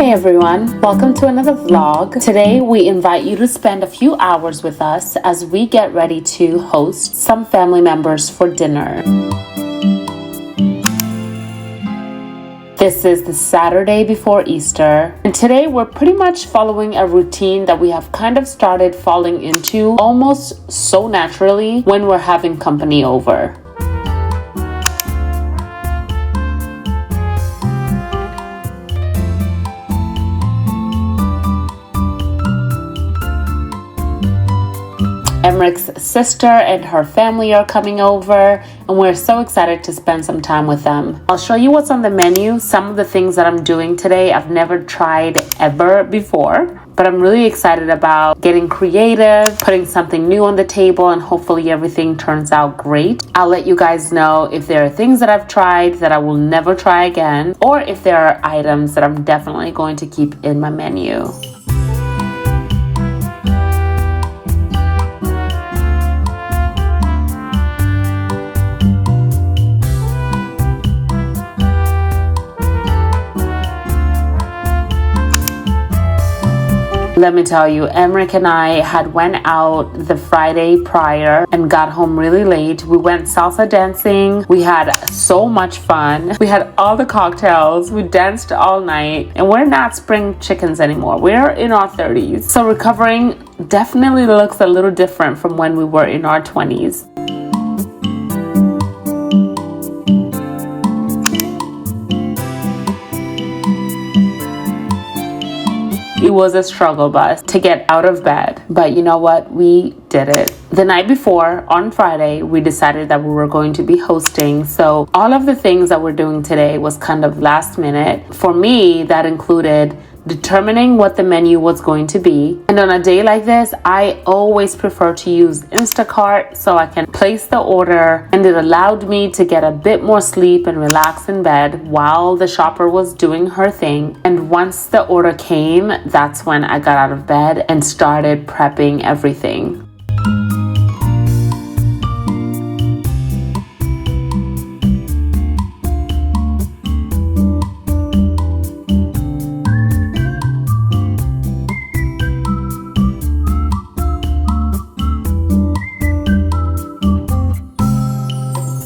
Hey everyone, welcome to another vlog. Today we invite you to spend a few hours with us as we get ready to host some family members for dinner. This is the Saturday before Easter, and today we're pretty much following a routine that we have kind of started falling into almost so naturally when we're having company over. Aimeric's sister and her family are coming over, and we're so excited to spend some time with them. I'll show you what's on the menu. Some of the things that I'm doing today I've never tried ever before, but I'm really excited about getting creative, putting something new on the table, and hopefully everything turns out great. I'll let you guys know if there are things that I've tried that I will never try again, or if there are items that I'm definitely going to keep in my menu. Let me tell you, Aimeric and I had went out the Friday prior and got home really late. We went salsa dancing. We had so much fun. We had all the cocktails. We danced all night. And we're not spring chickens anymore. We're in our 30s. So recovering definitely looks a little different from when we were in our 20s. It was a struggle bus to get out of bed, but you know what? We did it. The night before, on Friday, we decided that we were going to be hosting. So all of the things that we're doing today was kind of last minute. For me, that included determining what the menu was going to be. And on a day like this, I always prefer to use Instacart so I can place the order, and it allowed me to get a bit more sleep and relax in bed while the shopper was doing her thing. And once the order came, that's when I got out of bed and started prepping everything.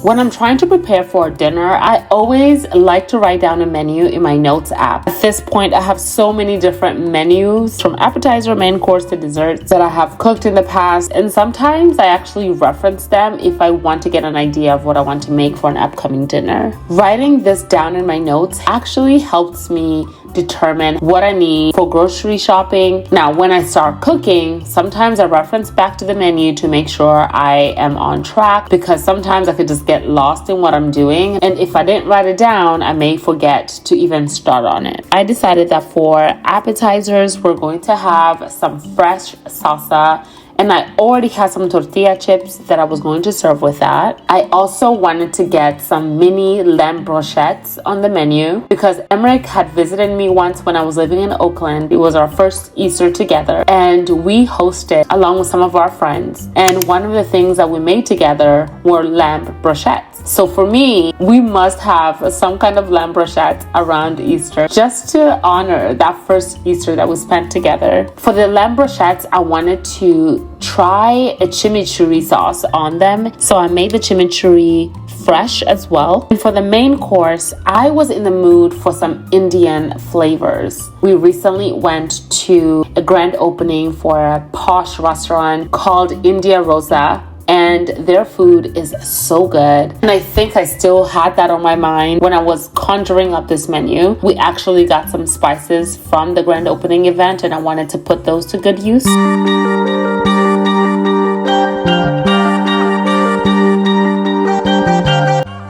When I'm trying to prepare for dinner, I always like to write down a menu in my notes app. At this point, I have so many different menus from appetizer, main course to desserts that I have cooked in the past. And sometimes I actually reference them if I want to get an idea of what I want to make for an upcoming dinner. Writing this down in my notes actually helps me determine what I need for grocery shopping. Now, when I start cooking, sometimes I reference back to the menu to make sure I am on track, because sometimes I could just get lost in what I'm doing. And if I didn't write it down, I may forget to even start on it. I decided that for appetizers, we're going to have some fresh salsa, and I already had some tortilla chips that I was going to serve with that. I also wanted to get some mini lamb brochettes on the menu because Aimeric had visited me once when I was living in Oakland. It was our first Easter together, and we hosted along with some of our friends. And one of the things that we made together were lamb brochettes. So for me, we must have some kind of lamb brochettes around Easter just to honor that first Easter that we spent together. For the lamb brochettes, I wanted to try a chimichurri sauce on them. So I made the chimichurri fresh as well. And for the main course, I was in the mood for some Indian flavors. We recently went to a grand opening for a posh restaurant called India Rosa, and their food is so good. And I think I still had that on my mind when I was conjuring up this menu. We actually got some spices from the grand opening event, and I wanted to put those to good use.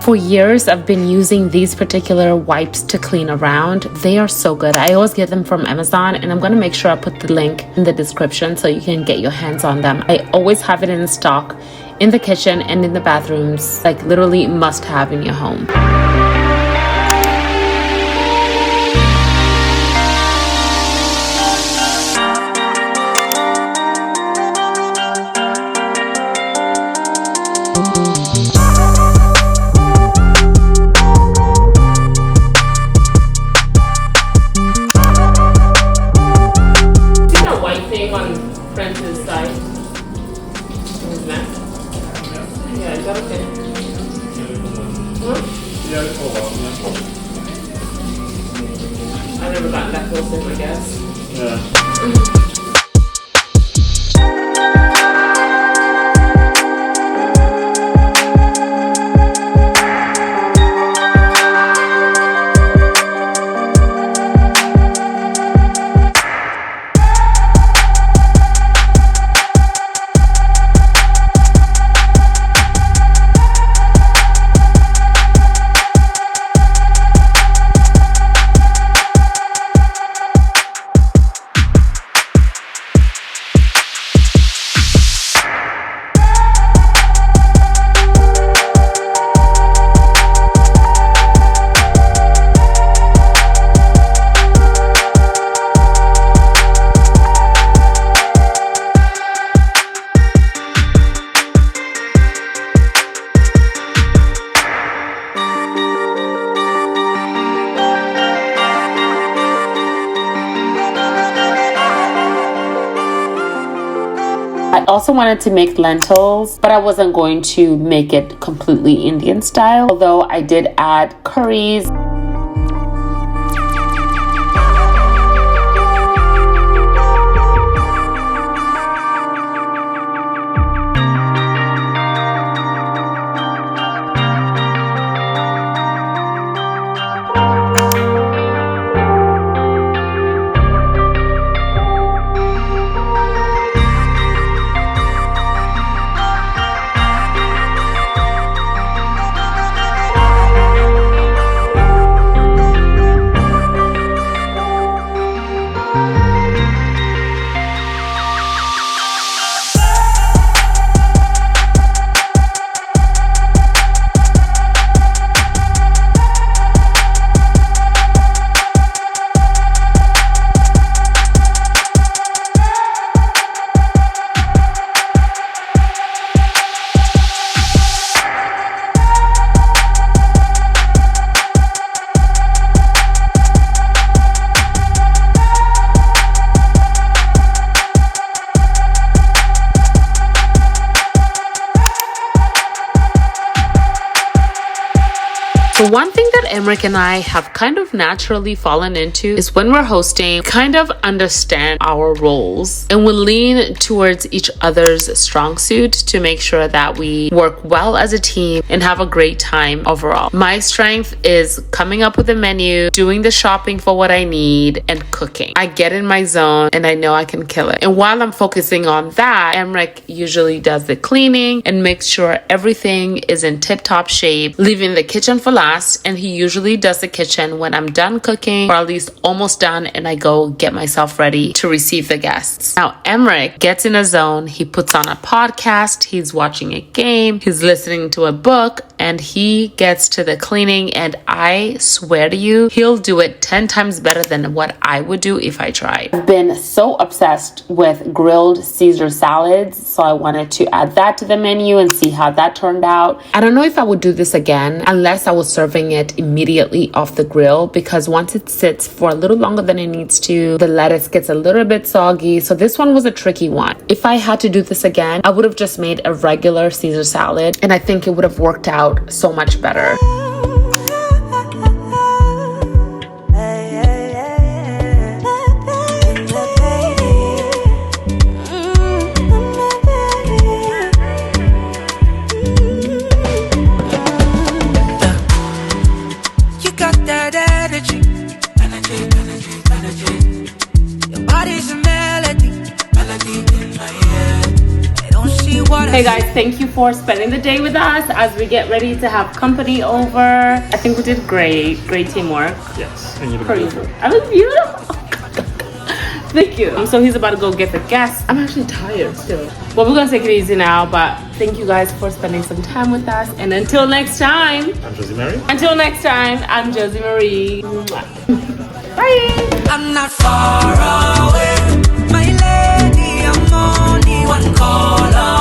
For years, I've been using these particular wipes to clean around. They are so good. I always get them from Amazon, and I'm going to make sure I put the link in the description so you can get your hands on them. I always have it in stock in the kitchen and in the bathrooms, like literally must have in your home. I never gotten that close in, I guess. Yeah. I also wanted to make lentils, but I wasn't going to make it completely Indian style, although I did add curries. So one thing that Aimeric and I have kind of naturally fallen into is when we're hosting, kind of understand our roles and we lean towards each other's strong suit to make sure that we work well as a team and have a great time overall. My strength is coming up with a menu, doing the shopping for what I need, and cooking. I get in my zone and I know I can kill it. And while I'm focusing on that, Aimeric usually does the cleaning and makes sure everything is in tip-top shape, leaving the kitchen for last. And he usually does the kitchen when I'm done cooking, or at least almost done, and I go get myself ready to receive the guests. Now, Aimeric gets in a zone. He puts on a podcast, he's watching a game, he's listening to a book, and he gets to the cleaning, and I swear to you, he'll do it 10 times better than what I would do if I tried. I've been so obsessed with grilled Caesar salads, so I wanted to add that to the menu and see how that turned out. I don't know if I would do this again unless I was serving it immediately off the grill, because once it sits for a little longer than it needs to, the lettuce gets a little bit soggy. So this one was a tricky one. If I had to do this again, I would have just made a regular Caesar salad, and I think it would have worked out so much better. Hey guys, thank you for spending the day with us as we get ready to have company over. I think we did great teamwork. Yes, and you look beautiful. I look beautiful. Thank you. So he's about to go get the guests. I'm actually tired still. Well, we're gonna take it easy now, but thank you guys for spending some time with us. And until next time, I'm Josie Marie. Until next time, I'm Josie Marie. Bye. I'm not far away, my lady. I'm only one call away.